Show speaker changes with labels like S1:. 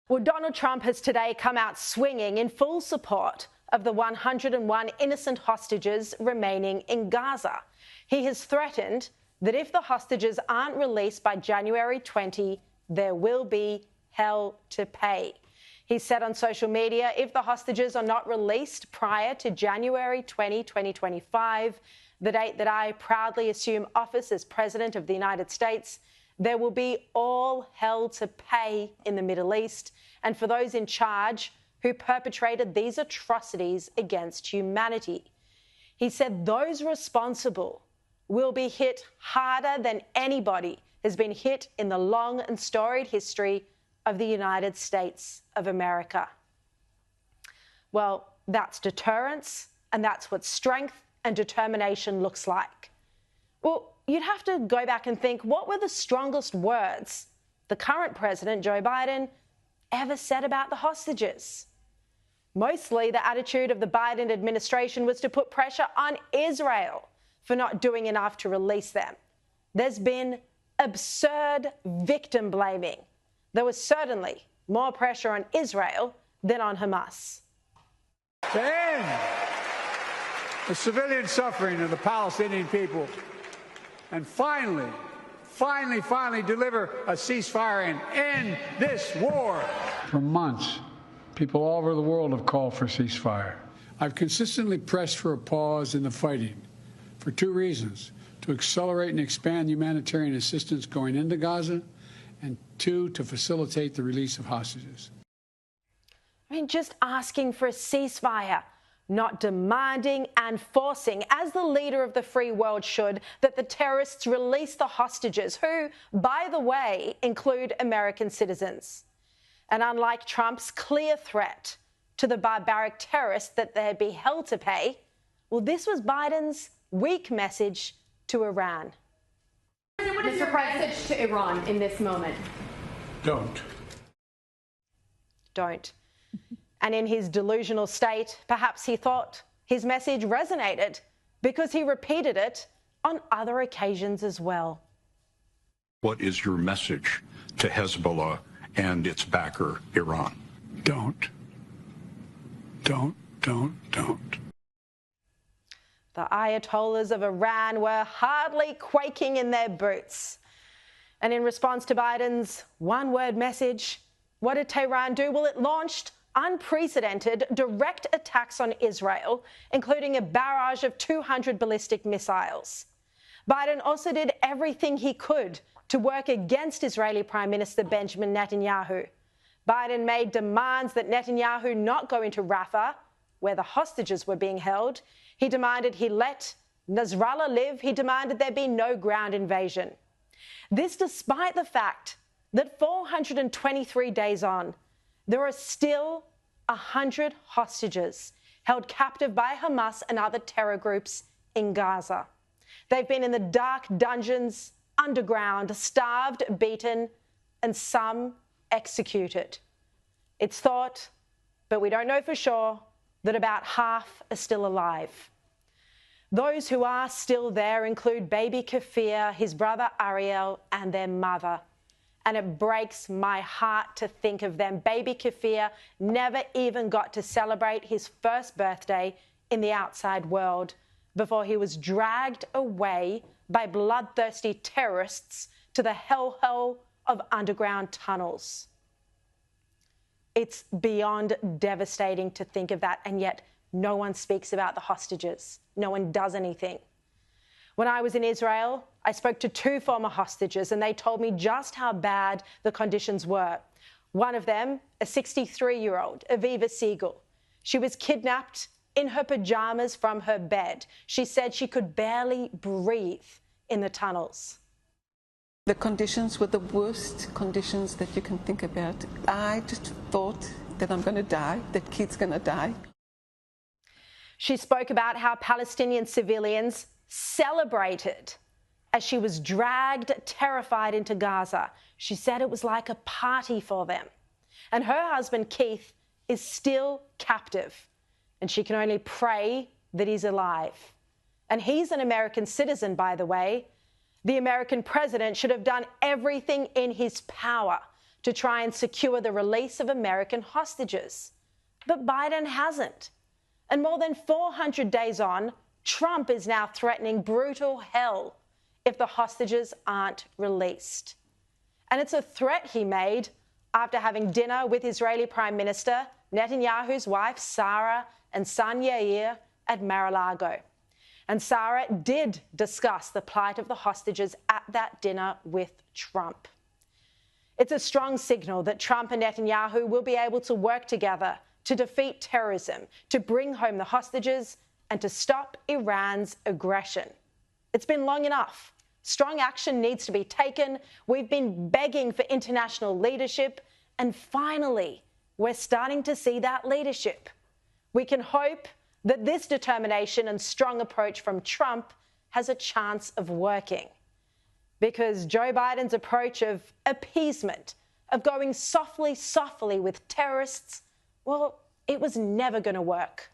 S1: Well, Donald Trump has today come out swinging in full support of the 101 innocent hostages remaining in Gaza. He has threatened that if the hostages aren't released by January 20, there will be hell to pay. He said on social media, if the hostages are not released prior to January 20, 2025, the date that I proudly assume office as President of the United States, there will be all hell to pay in the Middle East and for those in charge who perpetrated these atrocities against humanity. He said those responsible will be hit harder than anybody has been hit in the long and storied history of the United States of America. Well, that's deterrence, and that's what strength and determination looks like. Well, you'd have to go back and think, what were the strongest words the current president, Joe Biden, ever said about the hostages? Mostly the attitude of the Biden administration was to put pressure on Israel for not doing enough to release them. There's been absurd victim blaming. There was certainly more pressure on Israel than on Hamas.
S2: To end the civilian suffering of the Palestinian people and finally deliver a ceasefire and end this war.
S3: For months, people all over the world have called for a ceasefire.
S2: I've consistently pressed for a pause in the fighting for two reasons: to accelerate and expand humanitarian assistance going into Gaza, and two, to facilitate the release of hostages.
S1: I mean, just asking for a ceasefire, not demanding and forcing, as the leader of the free world should, that the terrorists release the hostages, who, by the way, include American citizens. And unlike Trump's clear threat to the barbaric terrorists that they'd be hell to pay, well, this was Biden's weak message to Iran.
S4: What is your message to Iran in this moment?
S2: Don't.
S1: And in his delusional state, perhaps he thought his message resonated because he repeated it on other occasions as well.
S5: What is your message to Hezbollah and its backer, Iran?
S2: Don't.
S1: The Ayatollahs of Iran were hardly quaking in their boots. And in response to Biden's one-word message, what did Tehran do? Well, it launched unprecedented direct attacks on Israel, including a barrage of 200 ballistic missiles. Biden also did everything he could to work against Israeli Prime Minister Benjamin Netanyahu. Biden made demands that Netanyahu not go into Rafah, where the hostages were being held. He demanded he let Nasrallah live. He demanded there be no ground invasion. This despite the fact that 423 days on, there are still 100 hostages held captive by Hamas and other terror groups in Gaza. They've been in the dark dungeons, underground, starved, beaten, and some executed. It's thought, but we don't know for sure, that about half are still alive. Those who are still there include baby Kafir, his brother Ariel, and their mother. And it breaks my heart to think of them. Baby Kafir never even got to celebrate his first birthday in the outside world before he was dragged away by bloodthirsty terrorists to the hellhole of underground tunnels. It's beyond devastating to think of that, and yet no one speaks about the hostages. No one does anything. When I was in Israel, I spoke to two former hostages, and they told me just how bad the conditions were. One of them, a 63-year-old, Aviva Siegel. She was kidnapped in her pajamas from her bed. She said she could barely breathe in the tunnels.
S6: The conditions were the worst conditions that you can think about. I just thought that I'm going to die, that kid's going to die.
S1: She spoke about how Palestinian civilians celebrated as she was dragged, terrified, into Gaza. She said it was like a party for them. And her husband, Keith, is still captive, and she can only pray that he's alive. And he's an American citizen, by the way. The American president should have done everything in his power to try and secure the release of American hostages. But Biden hasn't. And more than 400 days on, Trump is now threatening brutal hell if the hostages aren't released. And it's a threat he made after having dinner with Israeli Prime Minister Netanyahu's wife, Sarah, and son Yair at Mar-a-Lago. And Sarah did discuss the plight of the hostages at that dinner with Trump. It's a strong signal that Trump and Netanyahu will be able to work together to defeat terrorism, to bring home the hostages, and to stop Iran's aggression. It's been long enough. Strong action needs to be taken. We've been begging for international leadership, and finally, we're starting to see that leadership. We can hope that this determination and strong approach from Trump has a chance of working. Because Joe Biden's approach of appeasement, of going softly with terrorists, well, it was never going to work.